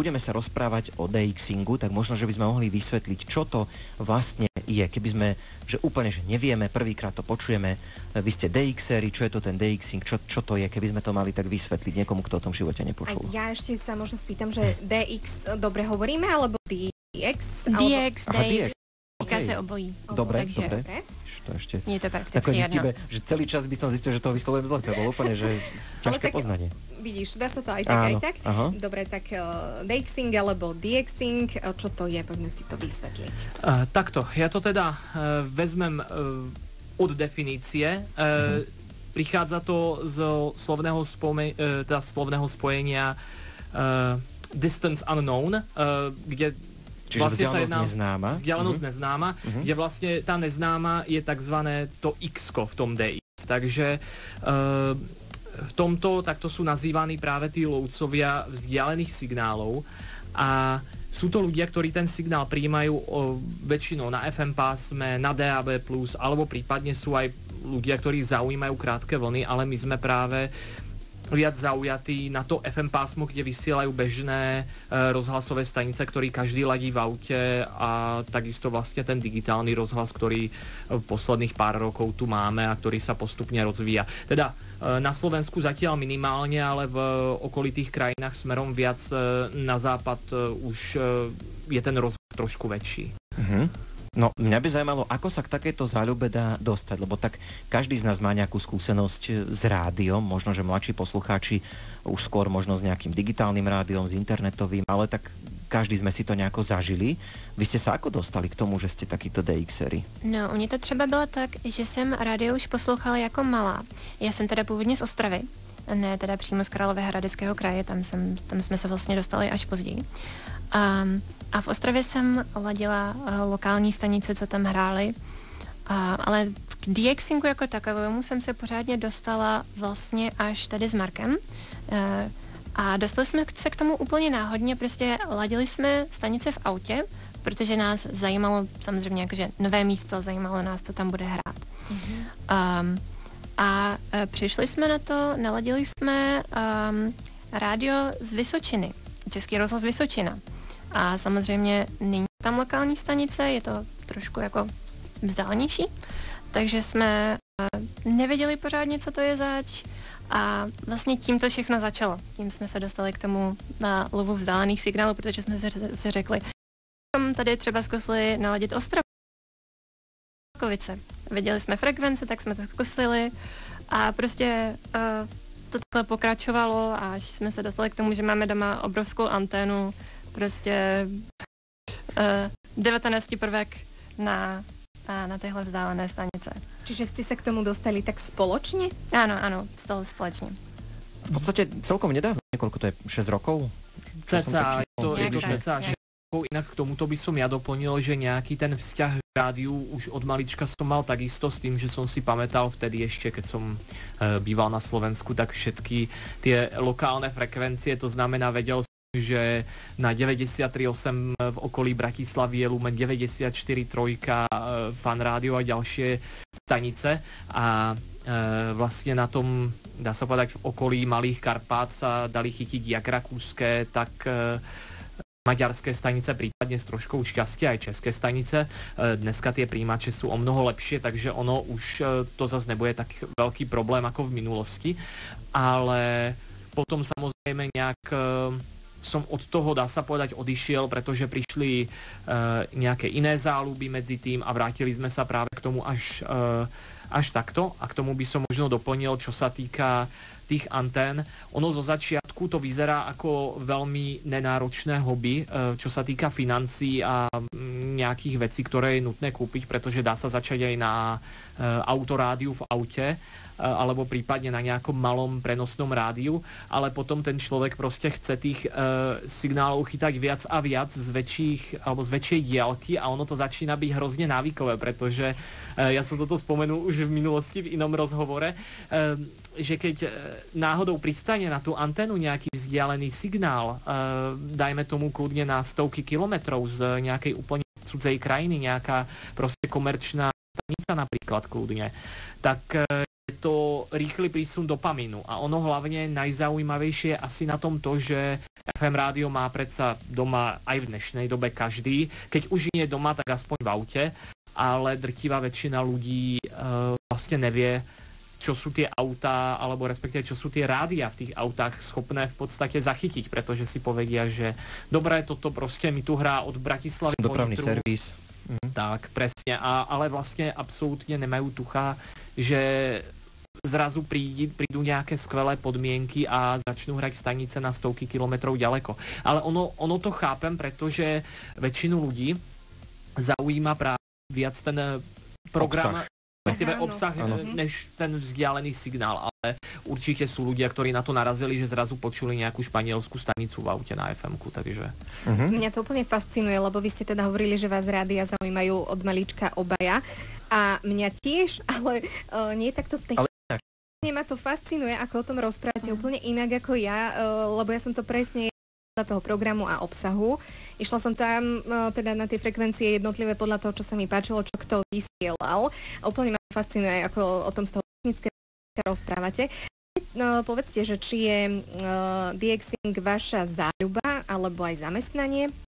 budeme sa rozprávať o DXingu, tak možno, že by sme mohli vysvetliť, čo to vlastne je. Keby sme, že úplne, že nevieme, prvýkrát to počujeme, vy ste DXeri, čo je to ten DXing, čo to je, keby sme to mali tak vysvetliť niekomu, kto o tom v živote nepočul. A ja ešte sa možno spýtam, že DX dobre hovoríme, alebo DX? DX, DX. Okay. Sa obojí. Dobre, Takže, dobre. Okay. To ešte... Nie je to prakticky takhle zistíme, jedno. že celý čas by som zistil, že to vyslovujem zle. To bolo úplne, že ťažké poznanie. Vidíš, dá sa to aj tak, áno, aj tak. Aha. Dobre, tak DXing alebo DXing, čo to je? Poďme si to vysvetliť. Takto, ja to teda vezmem od definície. Prichádza to z slovného spojenia distance unknown, kde čiže vlastne vzdialenosť neznáma. Vzdialenosť neznáma, kde vlastne tá neznáma je takzvané to X-ko v tom DX. Takže v tomto takto sú nazývaní práve tí lovcovia vzdialených signálov a sú to ľudia, ktorí ten signál prijímajú väčšinou na FM pásme, na DAB+, alebo prípadne sú aj ľudia, ktorí zaujímajú krátke vlny, ale my sme práve viac zaujatí na to FM pásmo, kde vysielajú bežné rozhlasové stanice, ktorý každý ladí v aute a takisto vlastne ten digitálny rozhlas, ktorý posledných pár rokov tu máme a ktorý sa postupne rozvíja. Teda na Slovensku zatiaľ minimálne, ale v okolitých krajinách smerom viac na západ už je ten rozvoj trošku väčší. No, mňa by zaujímalo, ako sa k takejto záľube dá dostať, lebo tak každý z nás má nejakú skúsenosť s rádiom, možno, že mladší poslucháči už skôr možno s nejakým digitálnym rádiom, s internetovým, ale tak každý sme si to nejako zažili. Vy ste sa ako dostali k tomu, že ste takýto DXeri? No, u mě to třeba bylo tak, že jsem rádio už poslouchala jako malá. Já jsem teda původně z Ostravy, ne teda přímo z Královéhradeckého kraje, tam jsme se vlastně dostali až později. A v Ostravě jsem ladila lokální stanice, co tam hrály, ale k DXingu jako takovému jsem se pořádně dostala vlastně až tady s Markem. A dostali jsme se k tomu úplně náhodně, prostě ladili jsme stanice v autě, protože nás zajímalo samozřejmě jakože nové místo, zajímalo nás, co tam bude hrát. Přišli jsme na to, naladili jsme rádio z Vysočiny, Český rozhlas Vysočina. A samozřejmě není tam lokální stanice, je to trošku jako vzdálenější, takže jsme nevěděli pořádně, co to je zač a vlastně tím to všechno začalo. Tím jsme se dostali k tomu na lovu vzdálených signálů, protože jsme si řekli, tady třeba zkusili naladit Ostrakovice. Viděli jsme frekvence, tak jsme to zkusili a prostě to takhle pokračovalo, až jsme se dostali k tomu, že máme doma obrovskou anténu, prostě 19 prvek na téhle vzdálené stanice. Čiže ste sa k tomu dostali tak spoločne? Áno, stále společne. V podstate celkom nedávno, koľko to je, 6 rokov? Cca, je to cca 6 rokov. Inak k tomuto by som ja doplnil, že nejaký ten vzťah k rádiu už od malička som mal takisto s tým, že som si pamätal vtedy ešte, keď som býval na Slovensku, tak všetky tie lokálne frekvencie, to znamená vedel že na 93.8 v okolí Bratislavy je Lumen 94.3 Fan Rádio a ďalšie stanice a vlastne na tom, dá sa povedať, v okolí Malých Karpát sa dali chytiť jak rakúske, tak maďarské stanice, prípadne s troškou šťastia aj české stanice. Dneska tie príjimače sú o mnoho lepšie, takže ono už to zase nebude tak veľký problém ako v minulosti, ale potom samozrejme nejak som od toho, dá sa povedať, odišiel, pretože prišli nejaké iné záľuby medzi tým a vrátili sme sa práve k tomu až takto. A k tomu by som možno doplnil, čo sa týka tých antén. Ono zo začiatku to vyzerá ako veľmi nenáročné hobby, čo sa týka financií a nejakých vecí, ktoré je nutné kúpiť, pretože dá sa začať aj na autorádiu v aute alebo prípadne na nejakom malom prenosnom rádiu, ale potom ten človek proste chce tých signálov chytať viac a viac z väčšej diaľky a ono to začína byť hrozne návykové, pretože ja som toto spomenul už v minulosti v inom rozhovore, že keď náhodou pristane na tú anténu nejaký vzdialený signál, dajme tomu kľudne na stovky kilometrov z nejakej úplne cudzej krajiny, nejaká proste komerčná stanica napríklad kľudne, tak je to rýchly prísun dopamínu. A ono hlavne najzaujímavejšie je asi na tom to, že FM rádio má predsa doma aj v dnešnej dobe každý. Keď už nie je doma, tak aspoň v aute, ale drtivá väčšina ľudí vlastne nevie, čo sú tie autá, alebo respektíve čo sú tie rádia v tých autách schopné v podstate zachytiť, pretože si povedia, že dobré, toto proste mi tu hrá od Bratislavy po dopravný Nitru. servis. Tak, presne. Ale vlastne absolútne nemajú tucha, že zrazu prídu nejaké skvelé podmienky a začnú hrať stanice na stovky kilometrov ďaleko. Ale ono to chápem, pretože väčšinu ľudí zaujíma práve viac ten program, respektíve obsah, než ten vzdialený signál. Ale určite sú ľudia, ktorí na to narazili, že zrazu počuli nejakú španielskú stanicu v aute na FM-ku, takže... Mňa to úplne fascinuje, lebo vy ste teda hovorili, že vás rádia zaujímajú od malička obaja. A mňa tiež, ale nie takto technicky. Ma to fascinuje, ako o tom rozprávate úplne inak ako ja, lebo ja som to presne toho programu a obsahu. Išla som tam teda na tie frekvencie jednotlivé podľa toho, čo sa mi páčilo, čo kto vysielal. A úplne ma fascinuje, ako o tom z toho technické rozprávate. Povedzte, že či je DXing vaša záľuba alebo aj zamestnanie?